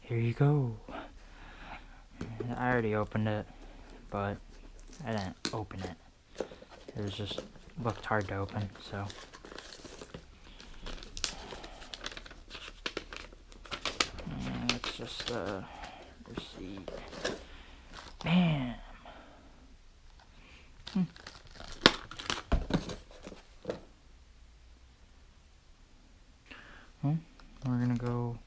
here you go. I already opened it, but I didn't open it. It was just looked hard to open, so. And it's just the receipt. Bam! Well, we're gonna go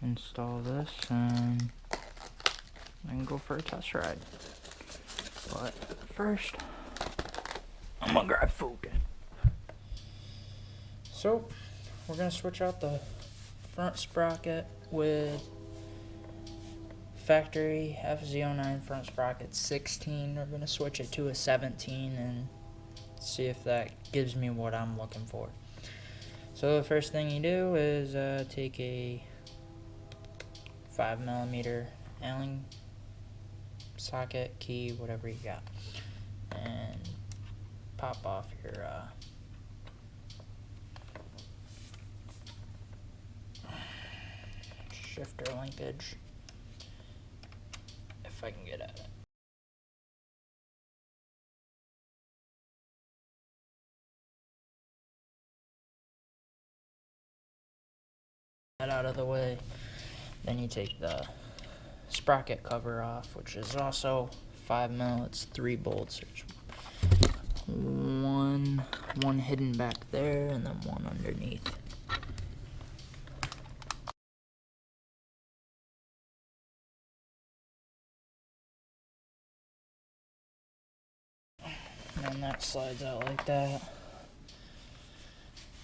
install this and then go for a test ride. But first, I'm gonna grab food. So, we're gonna switch out the front sprocket with factory FZ-09 front sprocket 16. We're gonna switch it to a 17 and see if that gives me what I'm looking for. So the first thing you do is take a 5mm Allen socket, key, whatever you got, and pop off your shifter linkage, if I can get at it. That out of the way, then you take the sprocket cover off, which is also 5mm. It's 3 bolts. There's one hidden back there, and then one underneath. And that slides out like that.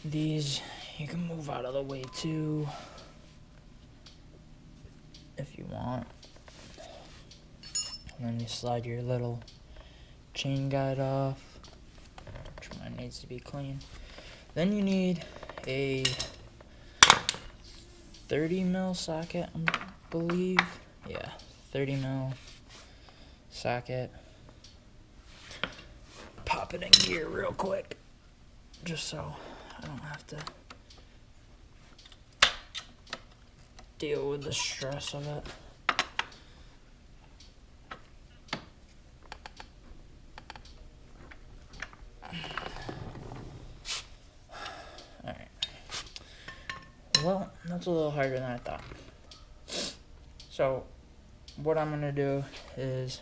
These you can move out of the way too, if you want. And then you slide your little chain guide off, which mine needs to be clean. Then you need a 30mm socket, I believe. Yeah, 30mm socket. Pop it in gear real quick, just so I don't have to deal with the stress of it. Alright. Well, that's a little harder than I thought. So, what I'm going to do is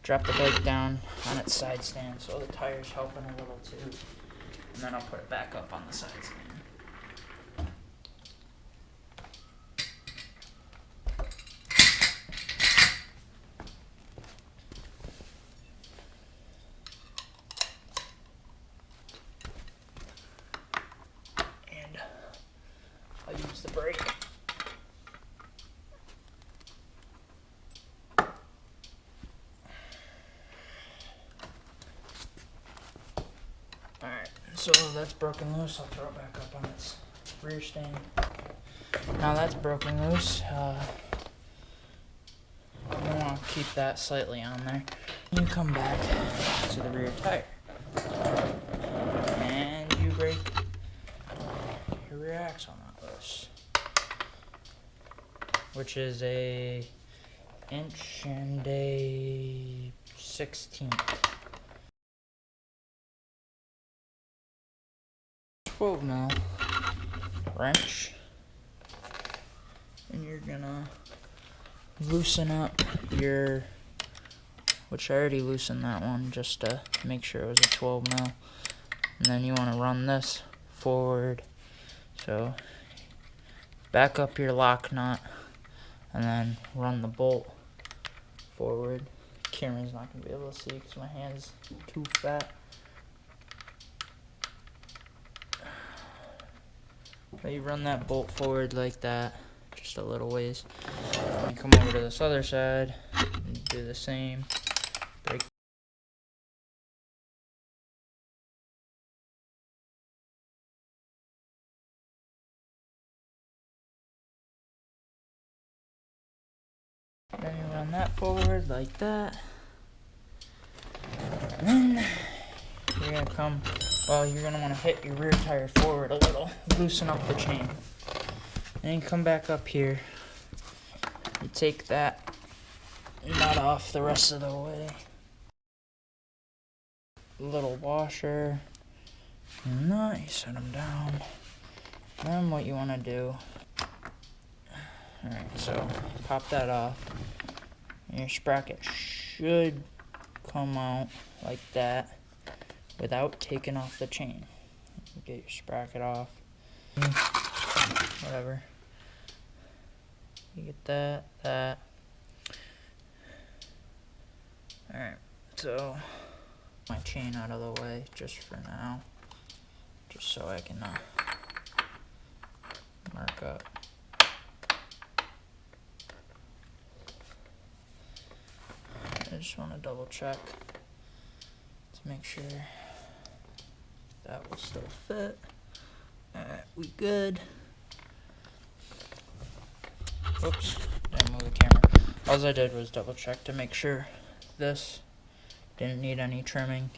drop the bike down on its side stand so the tire's helping a little too. And then I'll put it back up on the side stand. And I'll use the brake. Alright, so that's broken loose. I'll throw it back up on its rear stand. Now that's broken loose. You want to keep that slightly on there. You come back to the rear tire. And you break your rear axle nut loose, which is a 1 1/16. 12mm wrench, and you're gonna loosen up your, which I already loosened that one just to make sure it was a 12mm, and then you want to run this forward. So back up your lock nut and then run the bolt forward. Camera's not gonna be able to see because my hand's too fat. But you run that bolt forward like that, just a little ways. And come over to this other side and do the same. Break. Then you run that forward like that. And then you're gonna come, well, you're gonna want to hit your rear tire forward a little, loosen up the chain. Then you come back up here. You take that nut off the rest of the way. Little washer. Nut, you set them down. Then what you want to do. Alright, so pop that off. And your sprocket should come out like that without taking off the chain. Get your sprocket off. Whatever. You get that. Alright, so my chain out of the way just for now. Just so I can mark up. I just want to double check to make sure that will still fit. Alright, we good. Oops, didn't move the camera. All I did was double check to make sure this didn't need any trimming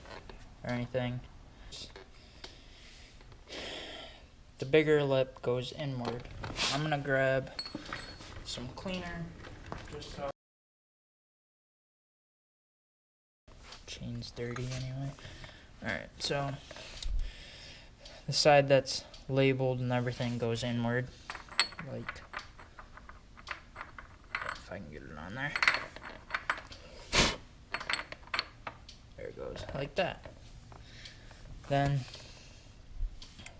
or anything. The bigger lip goes inward. I'm gonna grab some cleaner just so chain's dirty anyway. Alright, so the side that's labeled and everything goes inward, like, if I can get it on there. There it goes, like that. Then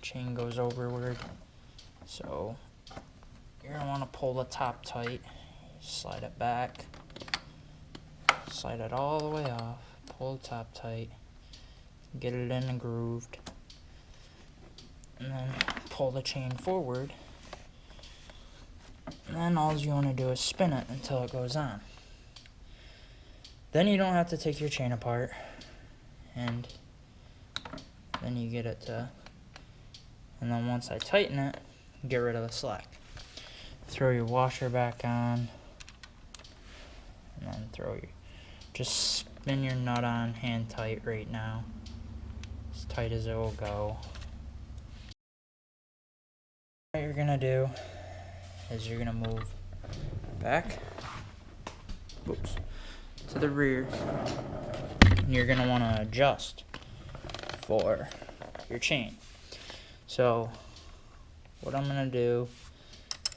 chain goes overward, so you're gonna want to pull the top tight, slide it back, slide it all the way off, pull the top tight, get it in and grooved, and then pull the chain forward, and then all you want to do is spin it until it goes on. Then you don't have to take your chain apart, and then you get it to, and then once I tighten it, get rid of the slack. Throw your washer back on, and then just spin your nut on hand tight right now, as tight as it will go. What you're gonna do is you're gonna move back, oops, to the rear, and you're gonna want to adjust for your chain. So what I'm gonna do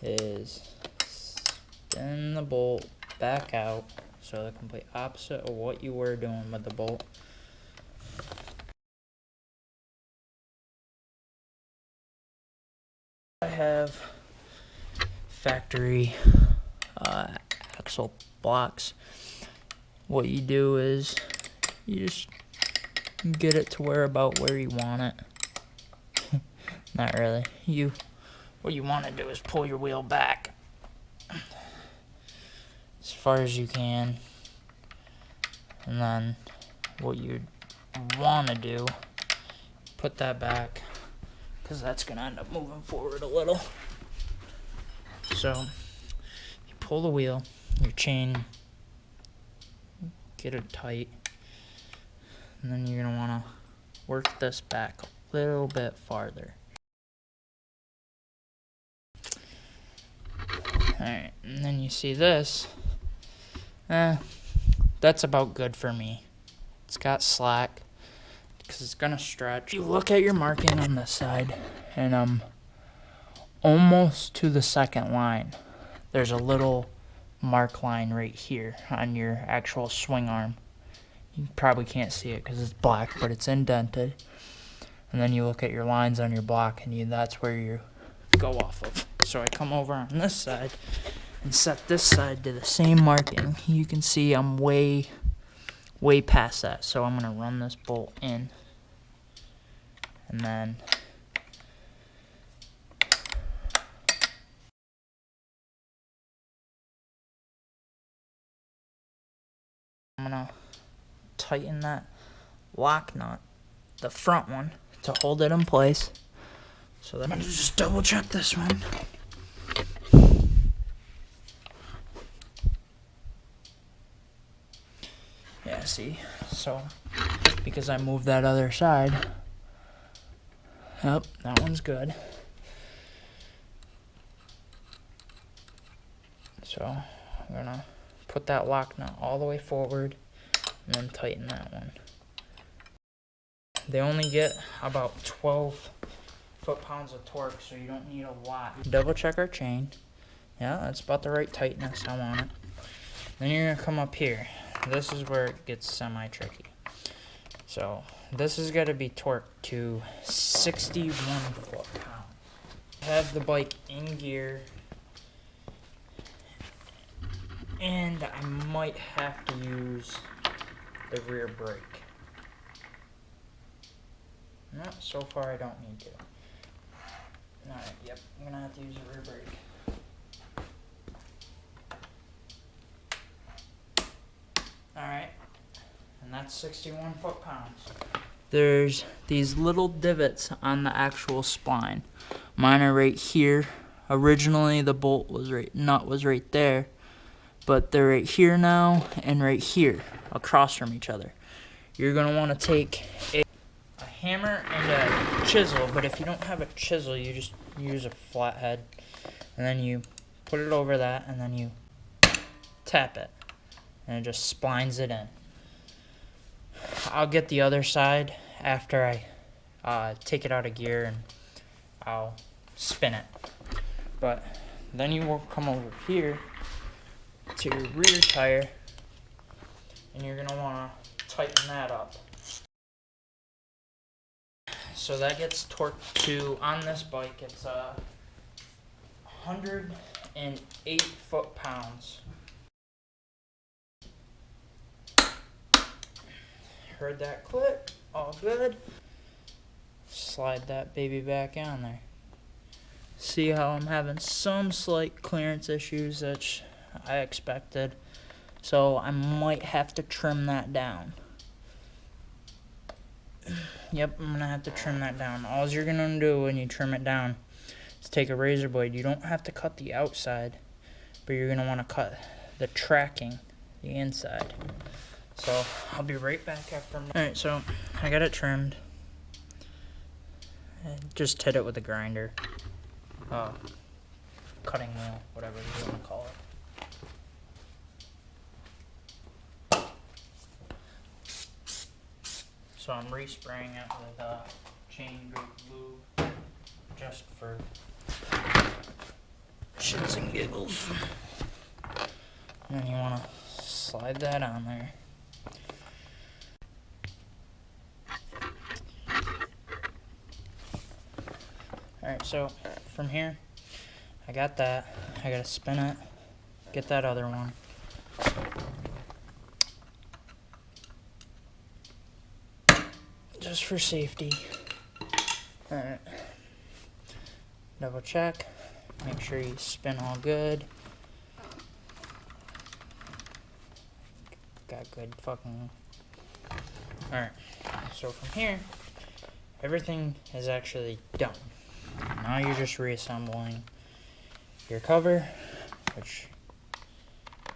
is spin the bolt back out, so the complete opposite of what you were doing with the bolt. I have factory axle blocks. What you do is you just get it to where you want it. Not really. What you want to do is pull your wheel back as far as you can, and then what you want to do, put that back, because that's going to end up moving forward a little. So you pull the wheel, your chain, get it tight, and then you're going to want to work this back a little bit farther. Alright, and then you see this, that's about good for me. It's got slack, because it's going to stretch. You look at your marking on this side, and almost to the second line, there's a little mark line right here on your actual swing arm. You probably can't see it because it's black, but it's indented. And then you look at your lines on your block, and that's where you go off of. So I come over on this side and set this side to the same marking. You can see I'm way past that. So I'm going to run this bolt in, and then I'm going to tighten that lock nut, the front one, to hold it in place. So then I'm going to just double check this one. Yeah, see? So, because I moved that other side, yep, that one's good. So I'm gonna put that lock nut all the way forward and then tighten that one. They only get about 12 foot-pounds of torque, so you don't need a lot. Double check our chain. Yeah, that's about the right tightness I want it. Then you're gonna come up here. This is where it gets semi-tricky. So this is gonna be torqued to 61 foot-pounds. Have the bike in gear, and I might have to use the rear brake. No, so far I don't need to. Alright, yep, I'm gonna have to use the rear brake. Alright, and that's 61 foot-pounds. There's these little divots on the actual spline. Mine are right here. Originally the nut was right there, but they're right here now and right here, across from each other. You're gonna want to take a hammer and a chisel, but if you don't have a chisel, you just use a flathead, and then you put it over that, and then you tap it, and it just splines it in. I'll get the other side after I take it out of gear, and I'll spin it. But then you will come over here to your rear tire, and you're going to want to tighten that up. So that gets torqued to, on this bike, it's 108 foot-pounds. Heard that click? All good. Slide that baby back on there. See how I'm having some slight clearance issues that I expected. So I might have to trim that down. Yep, I'm going to have to trim that down. All you're going to do when you trim it down is take a razor blade. You don't have to cut the outside, but you're going to want to cut the tracking, the inside. So I'll be right back after. Alright, so I got it trimmed. I just hit it with a grinder. Cutting wheel, whatever you want to call it. So I'm respraying it with chain brake lube, just for shits and giggles. And then you want to slide that on there. Alright, so from here, I got that. I gotta spin it, get that other one. Just for safety. Alright. Double check. Make sure you spin all good. Got good fucking. Alright. So from here, everything is actually done. Now you're just reassembling your cover, which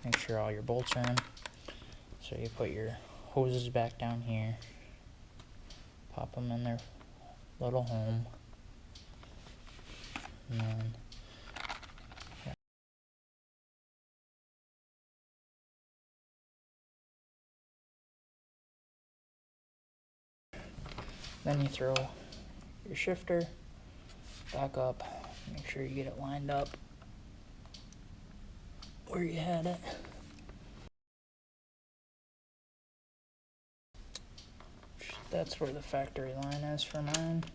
make sure all your bolts are in. So you put your hoses back down here, pop them in their little home, and then you throw your shifter back up, make sure you get it lined up where you had it. That's where the factory line is for mine.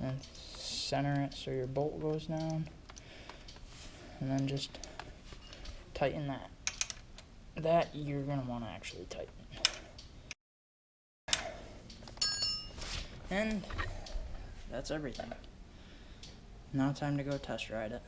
And center it so your bolt goes down. And then just tighten that. That you're going to want to actually tighten. And that's everything. Now time to go test ride it.